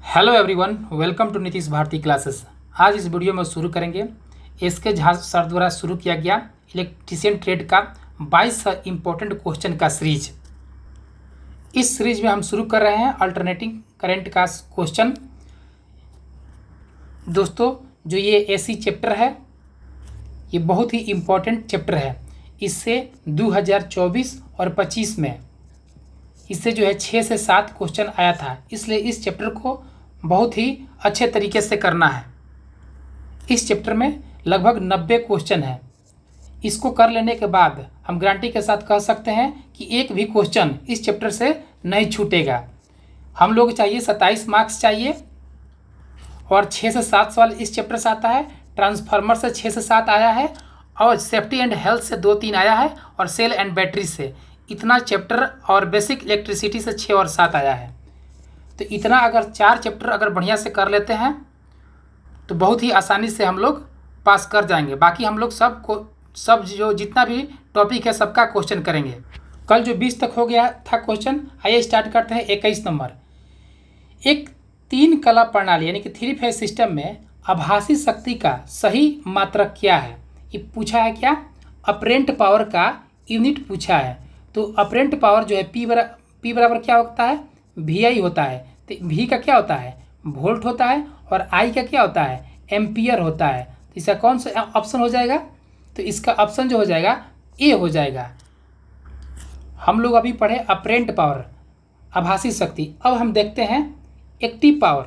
Hello everyone, welcome to Nitish Bharati classes. आज इस video में शुरू करेंगे एसके झा सर द्वारा शुरू किया गया इलेक्ट्रीशियन ट्रेड का 22 इम्पोर्टेंट क्वेश्चन का सीरीज। इस सीरीज में हम शुरू कर रहे हैं अल्टरनेटिंग करंट का क्वेश्चन। दोस्तों, जो ये एसी चैप्टर है ये बहुत ही इम्पोर्टेंट चैप्टर है। इससे 2024 और 25 में इससे जो है 6 से 7 क्वेश्चन आया था, इसलिए इस चैप्टर को बहुत ही अच्छे तरीके से करना है। इस चैप्टर में लगभग 90 क्वेश्चन है। इसको कर लेने के बाद हम गारंटी के साथ कह सकते हैं कि एक भी क्वेश्चन इस चैप्टर से नहीं छूटेगा। हम लोग चाहिए 27 मार्क्स चाहिए और 6 से 7 सवाल इस चैप्टर से आता है। ट्रांसफार्मर से 6 से 7 आया है और सेफ्टी एंड हेल्थ से 2-3 आया है और सेल एंड बैटरी से इतना चैप्टर और बेसिक इलेक्ट्रिसिटी से 6 और 7 आया है। तो इतना अगर 4 चैप्टर अगर बढ़िया से कर लेते हैं तो बहुत ही आसानी से हम लोग पास कर जाएंगे। बाकी हम लोग सब जो जितना भी टॉपिक है सबका क्वेश्चन करेंगे। कल जो 20 तक हो गया था क्वेश्चन, आइए स्टार्ट करते हैं 21 नंबर। एक 3 कला प्रणाली यानी कि 3 फेज सिस्टम में आभासी शक्ति का सही मात्रक क्या है, ये पूछा है। क्या अपरेंट पावर का यूनिट पूछा है। तो अपरेंट पावर जो है पी बराबर क्या होता है, VI होता है। तो V का क्या होता है, वोल्ट होता है, और I का क्या होता है, एम्पियर होता है। तो इसका कौन सा ऑप्शन हो जाएगा, तो इसका ऑप्शन जो हो जाएगा A हो जाएगा। हम लोग अभी पढ़े अपरेंट पावर, आभासी शक्ति। अब हम देखते हैं एक्टिव पावर।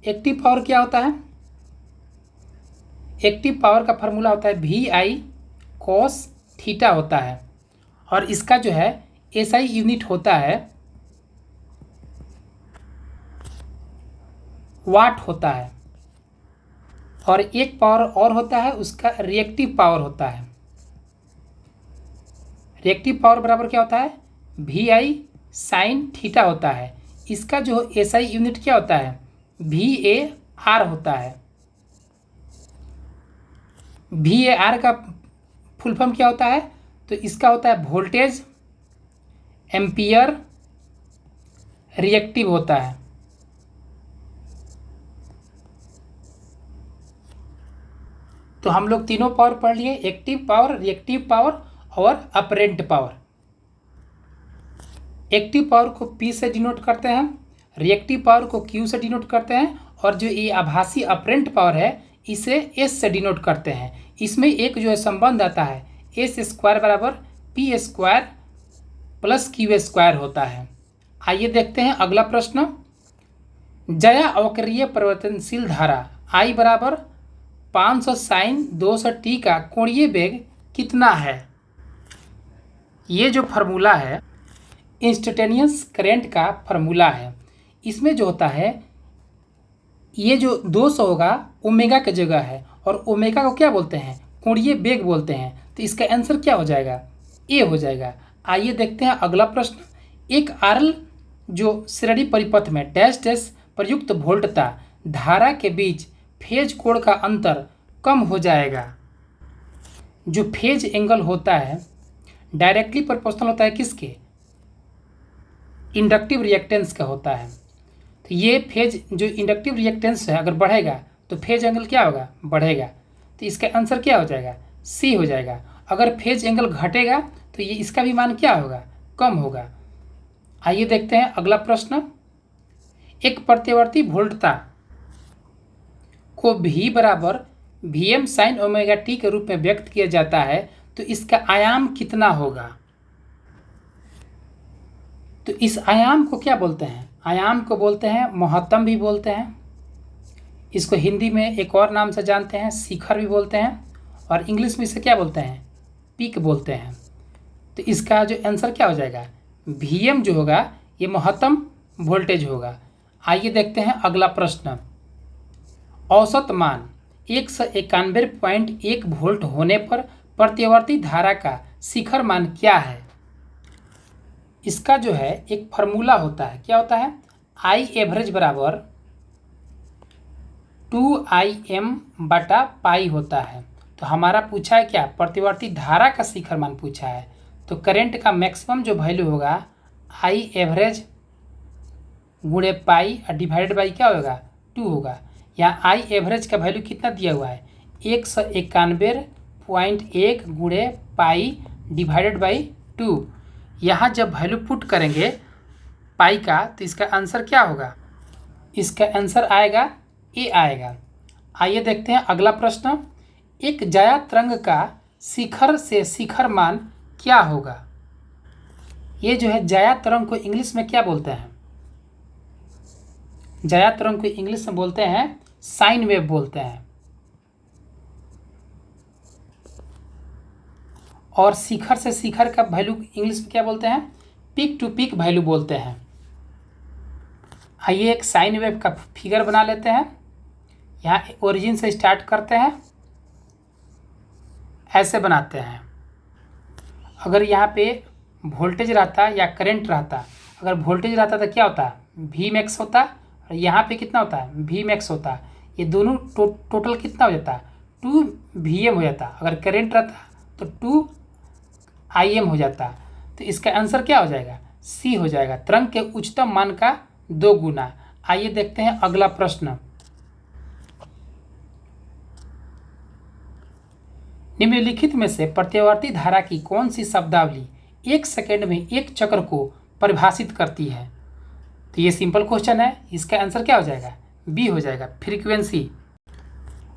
एक्टिव पावर क्या होता है, एक्टिव पावर का फार्मूला होता है VI cos थीटा होता है, और इसका जो है SI यूनिट होता है वाट होता है। और एक पावर और होता है, उसका रिएक्टिव पावर होता है। रिएक्टिव पावर बराबर क्या होता है, VI साइन थीटा होता है। इसका जो SI यूनिट क्या होता है, VAR होता है। VAR का फुल फॉर्म क्या होता है, तो इसका होता है वोल्टेज एम्पियर रिएक्टिव होता है। तो हम लोग तीनों पावर पढ़ लिए, एक्टिव पावर, रिएक्टिव पावर और अपरेंट पावर। एक्टिव पावर को P से डिनोट करते हैं, रिएक्टिव पावर को Q से डिनोट करते हैं, और जो ये आभासी अपरेंट पावर है इसे S से डिनोट करते हैं। इसमें एक जो है संबंध आता है, S² बराबर P² प्लस Q² होता है। आइए देखते हैं अगला प्रश्न। जया अवकरीय परिवर्तनशील धारा I बराबर 500 साइन 200 t का कोणीय वेग कितना है। ये जो फार्मूला है इंस्टेंटेनियस करंट का फार्मूला है। इसमें जो होता है ये जो 200 होगा ओमेगा की जगह है, और ओमेगा को क्या बोलते हैं, कोणीय वेग बोलते हैं। तो इसका आंसर क्या हो जाएगा, A हो जाएगा। आइए देखते हैं अगला प्रश्न। एक RL जो श्रेणी परिपथ में डैश डैश प्रयुक्त वोल्टता धारा के बीच फेज कोण का अंतर कम हो जाएगा। जो फेज एंगल होता है डायरेक्टली प्रोपोर्शनल होता है किसके, इंडक्टिव रिएक्टेंस का होता है। तो ये फेज जो इंडक्टिव रिएक्टेंस है अगर बढ़ेगा तो फेज एंगल क्या होगा, बढ़ेगा। तो इसका आंसर क्या हो जाएगा, C हो जाएगा। अगर फेज एंगल घटेगा तो ये इसका भी मान क्या होगा, कम होगा। आइए देखते हैं अगला प्रश्न। एक प्रत्यावर्ती वोल्टता को V बराबर Vm साइन ओमेगा t के रूप में व्यक्त किया जाता है, तो इसका आयाम कितना होगा। तो इस आयाम को क्या बोलते हैं, आयाम को बोलते हैं महत्तम भी बोलते हैं। इसको हिंदी में एक और नाम से जानते हैं, शिखर भी बोलते हैं, और इंग्लिश में इसे क्या बोलते हैं, पीक बोलते हैं। तो इसका जो आंसर क्या हो जाएगा, Vm जो होगा ये महत्तम वोल्टेज होगा। आइए देखते हैं अगला प्रश्न। औसत मान 191.1 वोल्ट होने पर प्रत्यावर्ती धारा का शिखर मान क्या है। इसका जो है एक फार्मूला होता है, क्या होता है, I एवरेज बराबर 2Im बटा पाई होता है। तो हमारा पूछा है क्या, प्रतिवर्ती धारा का शिखर मान पूछा है। तो करंट का मैक्सिमम जो वैल्यू होगा I एवरेज गुणे पाई और डिवाइडेड बाई क्या होगा 2 होगा। यहाँ आई एवरेज का वैल्यू कितना दिया हुआ है 191.1 गुणे पाई डिवाइडेड बाई 2। यहाँ जब वैल्यू पुट करेंगे पाई का तो इसका आंसर क्या होगा, इसका आंसर आएगा ए आएगा। आइए देखते हैं अगला प्रश्न। एक जाया तरंग का शिखर से शिखर मान क्या होगा। ये जो है जाया तरंग को इंग्लिश में क्या बोलते हैं, जाया तरंग को इंग्लिश में बोलते हैं साइन वेव बोलते हैं, और शिखर से शिखर का वैल्यू इंग्लिश में क्या बोलते हैं, पीक टू पीक वैल्यू बोलते हैं। आइए एक साइन वेव का फिगर बना लेते हैं। यहाँ ओरिजिन से स्टार्ट करते हैं, ऐसे बनाते हैं। अगर यहाँ पे वोल्टेज रहता या करंट रहता, अगर वोल्टेज रहता तो क्या होता वी मैक्स होता, और यहाँ पे कितना होता है वी मैक्स होता। ये दोनों टोटल कितना हो जाता 2 VM हो जाता। अगर करंट रहता तो 2 IM हो जाता। तो इसका आंसर क्या हो जाएगा सी हो जाएगा, तरंग के उच्चतम मान का 2 गुना। आइए देखते हैं अगला प्रश्न। निम्नलिखित में से प्रत्यावर्ती धारा की कौन सी शब्दावली 1 सेकेंड में एक चक्र को परिभाषित करती है। तो ये सिंपल क्वेश्चन है, इसका आंसर क्या हो जाएगा बी हो जाएगा फ्रीक्वेंसी।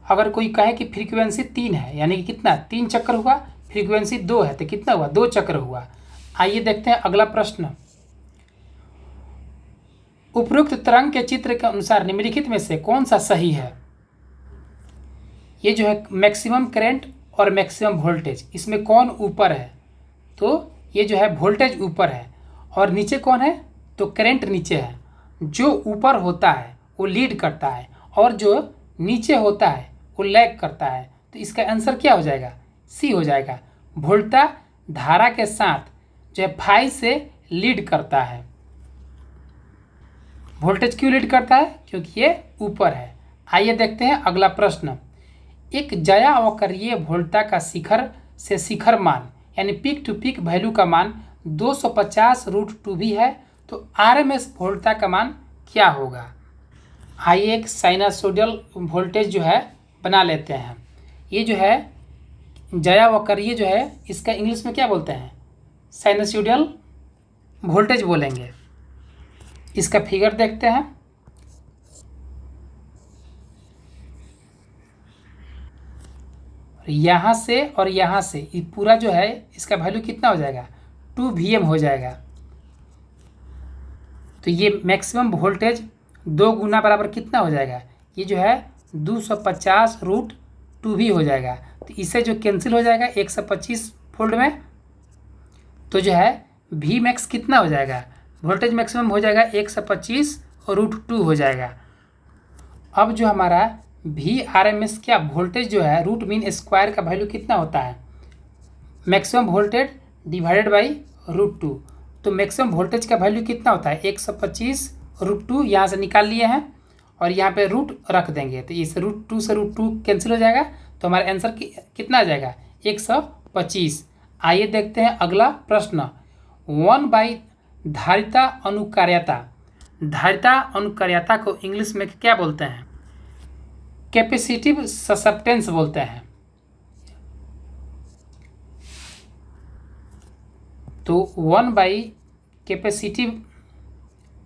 अगर कोई कहे कि फ्रीक्वेंसी 3 है यानी कि कितना 3 चक्र हुआ, फ्रीक्वेंसी 2 है तो कितना हुआ 2 चक्र हुआ। आइए देखते हैं अगला प्रश्न। उपरोक्त तरंग के चित्र के अनुसार निम्नलिखित में से कौन सा सही है। ये जो है मैक्सिमम करंट और मैक्सिमम वोल्टेज, इसमें कौन ऊपर है, तो ये जो है वोल्टेज ऊपर है और नीचे कौन है तो करंट नीचे है। जो ऊपर होता है वो लीड करता है और जो नीचे होता है वो लैग करता है। तो इसका आंसर क्या हो जाएगा सी हो जाएगा। वोल्टा धारा के साथ जो है फाई से लीड करता है। वोल्टेज क्यों लीड करता है, क्योंकि ये ऊपर है। आइए देखते हैं अगला प्रश्न। एक जया अवकरीय वोल्टा का शिखर से शिखर मान यानी पीक टू पीक वैल्यू का मान 250√2 भी है, तो RMS वोल्टा का मान क्या होगा। आइए एक साइनसोइडल वोल्टेज जो है बना लेते हैं। ये जो है जया वक्रीय जो है इसका इंग्लिश में क्या बोलते हैं साइनसोइडल वोल्टेज बोलेंगे। इसका फिगर देखते हैं। यहाँ से और यहाँ से ये पूरा जो है इसका वैल्यू कितना हो जाएगा 2 VM हो जाएगा। तो ये मैक्सिमम वोल्टेज 2 गुना बराबर कितना हो जाएगा, ये जो है 250√2 भी हो जाएगा। तो इसे जो कैंसिल हो जाएगा 125 वोल्ट में, तो जो है V मैक्स कितना हो जाएगा, वोल्टेज मैक्सिमम हो जाएगा 125√2 हो जाएगा। अब जो हमारा VRMS क्या वोल्टेज जो है रूट मीन स्क्वायर का वैल्यू कितना होता है, मैक्सिमम वोल्टेज डिवाइडेड बाई √2। तो मैक्सिमम वोल्टेज का वैल्यू कितना होता है 125√2, यहाँ से निकाल लिए हैं और यहाँ पे रूट रख देंगे। तो इस √2 से √2 कैंसिल हो जाएगा, तो हमारा आंसर कितना आ जाएगा 125। आइए देखते हैं अगला प्रश्न। 1/, धारिता अनुकार्यता। धारिता अनुकार्यता को इंग्लिश में क्या बोलते हैं, कैपेसिटिव ससेप्टेंस बोलते हैं। तो 1/, कैपेसिटिव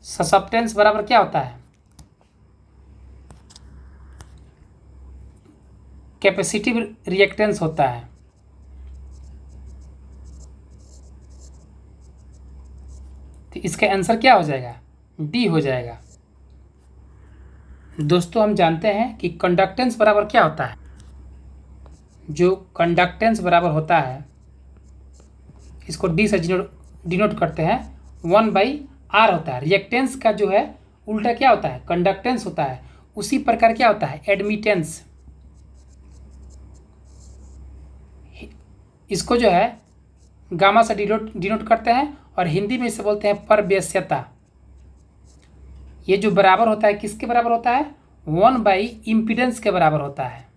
ससेप्टेंस बराबर क्या होता है, कैपेसिटिव रिएक्टेंस होता है। तो इसका आंसर क्या हो जाएगा डी हो जाएगा। दोस्तों हम जानते हैं कि कंडक्टेंस बराबर क्या होता है, जो कंडक्टेंस बराबर होता है इसको डी से डिनोट करते हैं 1/r होता है। रिएक्टेंस का जो है उल्टा क्या होता है कंडक्टेंस होता है। उसी प्रकार क्या होता है एडमिटेंस, इसको जो है गामा से डिनोट करते हैं और हिंदी में इसे बोलते हैं परवेश्यता। ये जो बराबर होता है किसके बराबर होता है 1/, इम्पीडेंस के बराबर होता है।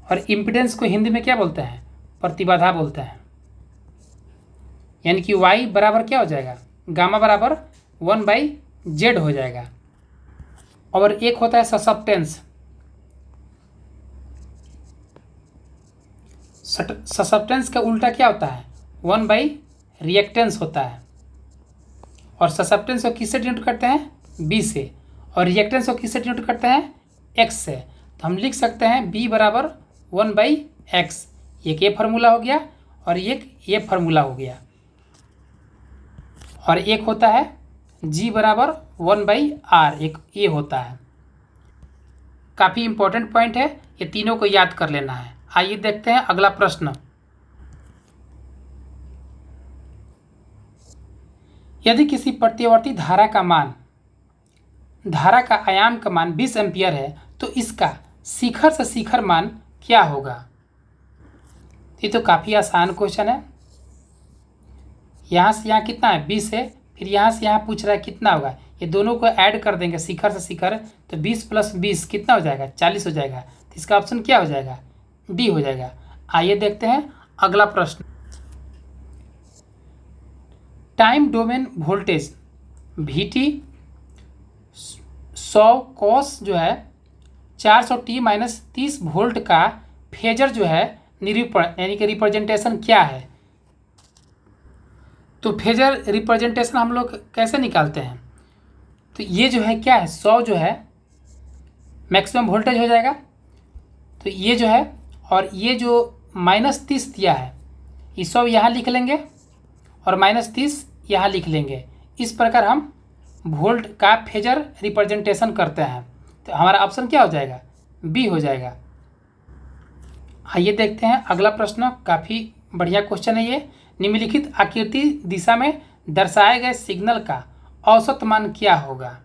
और इम्पीडेंस को हिंदी में क्या बोलते हैं प्रतिबाधा बोलते हैं। यानी कि y बराबर क्या हो जाएगा, गामा बराबर 1/z हो जाएगा। और एक होता है ससेप्टेंस। ससेप्टेंस का उल्टा क्या होता है, 1/रिएक्टेंस होता है। और ससेप्टेंस को किससे डिनोट करते हैं, b से, और रिएक्टेंस को किससे डिनोट करते हैं, x से। तो हम लिख सकते हैं b बराबर 1/x। एक ये फार्मूला हो गया और एक ये फार्मूला हो गया। और एक होता है g बराबर 1/r, एक ये होता है। काफ़ी इंपॉर्टेंट पॉइंट है, ये तीनों को याद कर लेना है। आइए देखते हैं अगला प्रश्न। यदि किसी प्रतिवर्ती धारा का आयाम का मान 20 एम्पियर है तो इसका शिखर से शिखर मान क्या होगा। ये तो काफ़ी आसान क्वेश्चन है। यहाँ से यहाँ कितना है, 20 है, फिर यहाँ से यहाँ पूछ रहा है कितना होगा। ये दोनों को ऐड कर देंगे शिखर से शिखर, तो 20 + 20 कितना हो जाएगा, 40 हो जाएगा। तो इसका ऑप्शन क्या हो जाएगा, डी हो जाएगा। आइए देखते हैं अगला प्रश्न। Time domain voltage VT 100 cos जो है 400t - 30 वोल्ट का फेजर जो है निरूपण यानी कि रिप्रेजेंटेशन क्या है। तो फेजर रिप्रेजेंटेशन हम लोग कैसे निकालते हैं, तो ये जो है क्या है, 100 जो है मैक्सिमम वोल्टेज हो जाएगा। तो ये जो है, और ये जो -30 दिया है, ये 100 यहाँ लिख लेंगे और -30 यहाँ लिख लेंगे। इस प्रकार हम वोल्ट का फेजर रिप्रेजेंटेशन करते हैं। तो हमारा ऑप्शन क्या हो जाएगा, बी हो जाएगा। आइए देखते हैं अगला प्रश्न। काफ़ी बढ़िया क्वेश्चन है ये। निम्नलिखित आकृति दिशा में दर्शाए गए सिग्नल का औसत मान क्या होगा।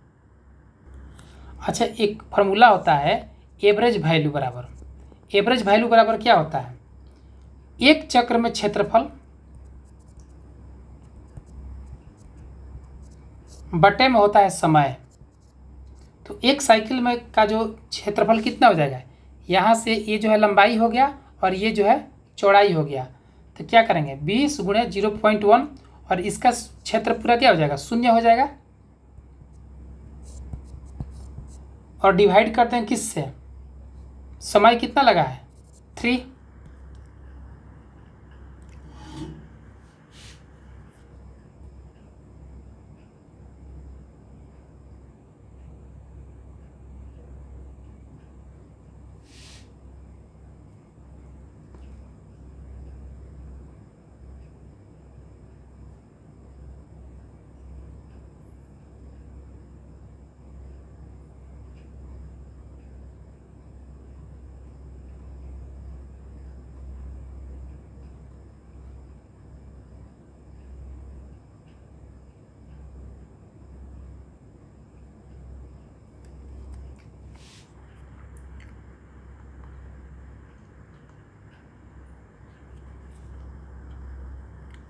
अच्छा, एक फार्मूला होता है एवरेज वैल्यू बराबर। एवरेज वैल्यू बराबर क्या होता है, एक चक्र में क्षेत्रफल बटे में होता है समय। तो एक साइकिल में का जो क्षेत्रफल कितना हो जाएगा, यहाँ से ये जो है लंबाई हो गया और ये जो है चौड़ाई हो गया। तो क्या करेंगे, 20 × 0.1 और इसका क्षेत्र पूरा क्या हो जाएगा, 0 हो जाएगा। और डिवाइड करते हैं किससे, समय कितना लगा है, 3।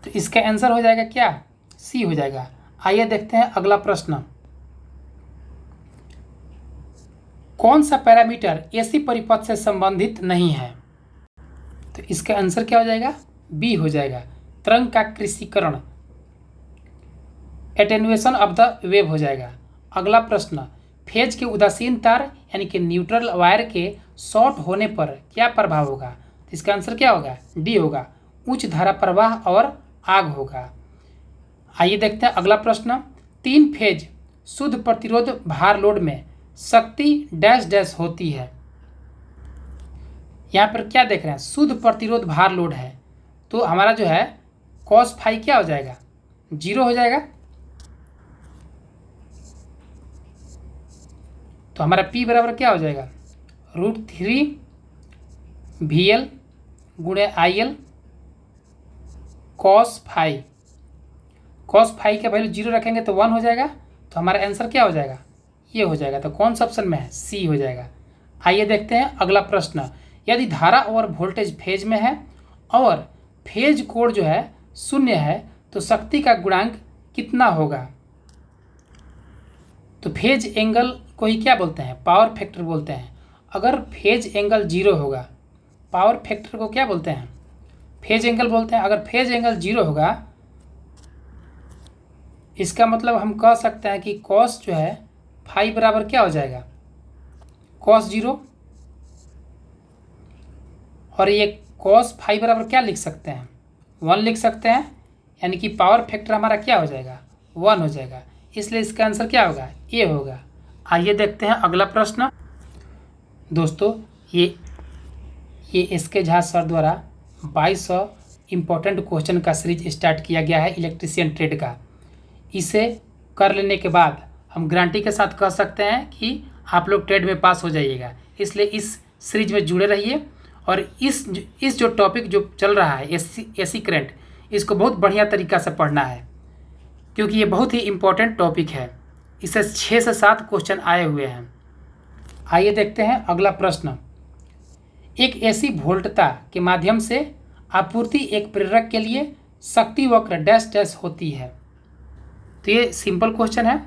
तो इसका आंसर हो जाएगा क्या, सी हो जाएगा। आइए देखते हैं अगला प्रश्न। कौन सा पैरामीटर एसी परिपथ से संबंधित नहीं है। तो इसका आंसर क्या हो जाएगा, बी हो जाएगा, तरंग का कृषिकरण, एटेन्युएशन ऑफ द वेव हो जाएगा। अगला प्रश्न, फेज के उदासीन तार यानी कि न्यूट्रल वायर के शॉर्ट होने पर क्या प्रभाव होगा। तो इसका आंसर क्या होगा, डी होगा, उच्च धारा प्रवाह और आग होगा। आइए देखते हैं अगला प्रश्न। 3 फेज शुद्ध प्रतिरोध भार लोड में शक्ति डैश डैश होती है। यहाँ पर क्या देख रहे हैं, शुद्ध प्रतिरोध भार लोड है, तो हमारा जो है cos फाई क्या हो जाएगा, 0 हो जाएगा। तो हमारा P बराबर क्या हो जाएगा, √3 VL × IL cos phi. cos phi का वैल्यू 0 रखेंगे तो 1 हो जाएगा। तो हमारा आंसर क्या हो जाएगा, ये हो जाएगा। तो कौन सा ऑप्शन में है, सी हो जाएगा। आइए देखते हैं अगला प्रश्न। यदि धारा और वोल्टेज फेज में है और फेज कोण जो है 0 है तो शक्ति का गुणांक कितना होगा। तो फेज एंगल को ही क्या बोलते हैं, पावर फैक्टर बोलते हैं। अगर फेज एंगल 0 होगा, पावर फैक्टर को क्या बोलते हैं, फेज एंगल बोलते हैं। अगर फेज एंगल 0 होगा इसका मतलब हम कह सकते हैं कि कॉस जो है फाइव बराबर क्या हो जाएगा, कॉस 0, और ये कॉस फाइव बराबर क्या लिख सकते हैं, 1 लिख सकते हैं, यानी कि पावर फैक्टर हमारा क्या हो जाएगा, 1 हो जाएगा। इसलिए इसका आंसर क्या होगा, ए होगा। आइए देखते हैं अगला प्रश्न। दोस्तों ये एस.के. झा सर द्वारा 2200 इम्पोर्टेंट क्वेश्चन का सीरीज स्टार्ट किया गया है इलेक्ट्रीशियन ट्रेड का। इसे कर लेने के बाद हम गारंटी के साथ कह सकते हैं कि आप लोग ट्रेड में पास हो जाइएगा। इसलिए इस सीरीज में जुड़े रहिए और इस जो टॉपिक जो चल रहा है एसी करंट, इसको बहुत बढ़िया तरीक़ा से पढ़ना है, क्योंकि ये बहुत ही इम्पोर्टेंट टॉपिक है। इससे 6 से 7 क्वेश्चन आए हुए हैं। आइए देखते हैं अगला प्रश्न। एक एसी वोल्टता के माध्यम से आपूर्ति एक प्रेरक के लिए शक्ति वक्र डैश डैश होती है। तो ये सिंपल क्वेश्चन है।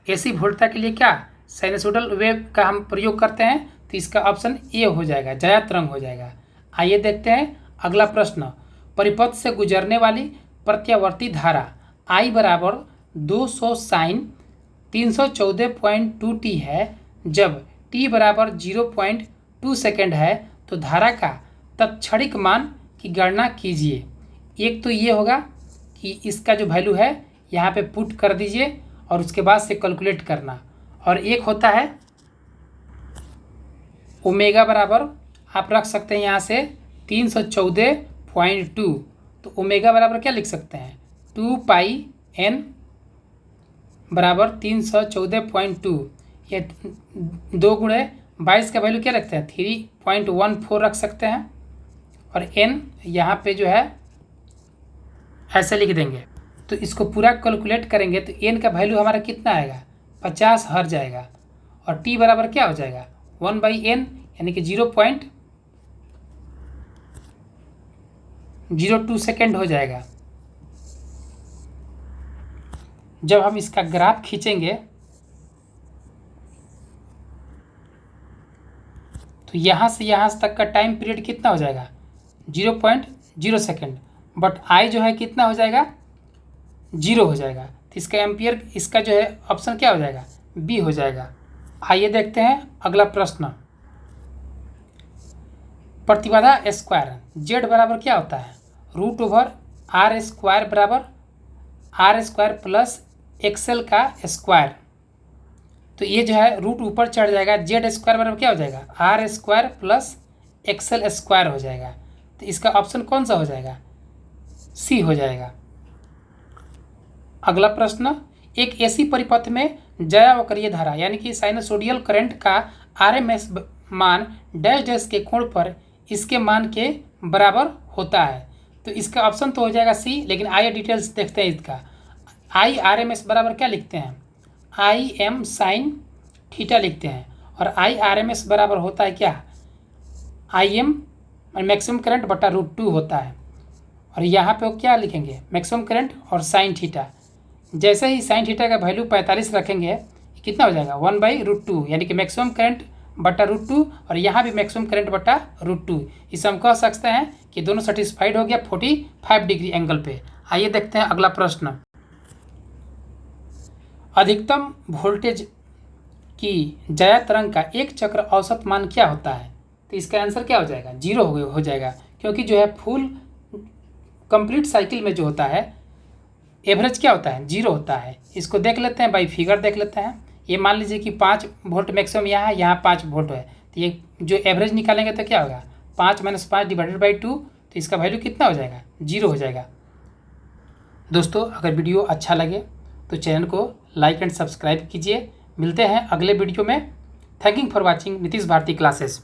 एसी वोल्टता के लिए क्या साइनसोइडल वेव का हम प्रयोग करते हैं, तो इसका ऑप्शन ए हो जाएगा, ज्या तरंग हो जाएगा। आइए देखते हैं अगला प्रश्न। परिपथ से गुजरने वाली प्रत्यावर्ती धारा I बराबर 200 साइन 314.2 t है। जब t बराबर 0.2 सेकेंड है तो धारा का तत्क्षणिक मान की गणना कीजिए। एक तो ये होगा कि इसका जो वैल्यू है यहाँ पे पुट कर दीजिए और उसके बाद से कैलकुलेट करना, और एक होता है ओमेगा बराबर आप रख सकते हैं यहाँ से 314.2, तो ओमेगा बराबर क्या लिख सकते हैं 2 पाई n बराबर 314.2, ये 2 गुणे 22 का वैल्यू क्या रखते हैं 3.14 रख सकते हैं, और n यहाँ पे जो है ऐसे लिख देंगे। तो इसको पूरा कैलकुलेट करेंगे तो n का वैल्यू हमारा कितना आएगा 50 हर जाएगा, और t बराबर क्या हो जाएगा 1/n यानी कि 0.02 सेकेंड हो जाएगा। जब हम इसका ग्राफ खींचेंगे तो यहाँ से यहाँ तक का टाइम पीरियड कितना हो जाएगा 0.0 सेकेंड, बट आई जो है कितना हो जाएगा 0 हो जाएगा। तो इसका एम्पियर, इसका जो है ऑप्शन क्या हो जाएगा बी हो जाएगा। आइए देखते हैं अगला प्रश्न। प्रतिबाधा स्क्वायर जेड बराबर क्या होता है √r² बराबर r² प्लस एक्सएल का स्क्वायर। तो ये जो है रूट ऊपर चढ़ जाएगा, z² बराबर क्या हो जाएगा r² प्लस एक्सएल स्क्वायर हो जाएगा। तो इसका ऑप्शन कौन सा हो जाएगा सी हो जाएगा। अगला प्रश्न। एक एसी परिपथ में ज्यावक्रीय धारा यानी कि साइनसोडियल करंट का आरएमएस मान डैश डैश के कोण पर इसके मान के बराबर होता है। तो इसका ऑप्शन तो हो जाएगा सी, लेकिन आइए डिटेल्स देखते हैं इसका। आई आर एम एस बराबर क्या लिखते हैं आई एम साइन थीटा लिखते हैं, और आई आर एम एस बराबर होता है क्या आई एम मैक्सिमम करंट बटा √2 होता है, और यहाँ पे वो क्या लिखेंगे मैक्सिमम करंट और साइन थीटा। जैसे ही साइन थीटा का वैल्यू 45 रखेंगे कितना हो जाएगा 1/√2 यानी कि मैक्सिमम करंट बटा √2, और यहाँ भी मैक्सिमम करंट बटा √2। इसे हम कह सकते हैं कि दोनों सेटिस्फाइड हो गया 45 डिग्री एंगल पे। आइए देखते हैं अगला प्रश्न। अधिकतम वोल्टेज की ज्या तरंग का एक चक्र औसत मान क्या होता है। तो इसका आंसर क्या हो जाएगा 0 हो जाएगा, क्योंकि जो है फुल कंप्लीट साइकिल में जो होता है एवरेज क्या होता है 0 होता है। इसको देख लेते हैं बाई फिगर देख लेते हैं। ये मान लीजिए कि 5 वोल्ट मैक्सिमम यहाँ है, यहाँ 5 वोल्ट है, तो ये जो एवरेज निकालेंगे तो क्या होगा 5 - 5 डिवाइडेड बाई 2, तो इसका वैल्यू कितना हो जाएगा 0 हो जाएगा। दोस्तों अगर वीडियो अच्छा लगे तो चैनल को लाइक एंड सब्सक्राइब कीजिए। मिलते हैं अगले वीडियो में। Thank you for watching Nitish Bharati classes.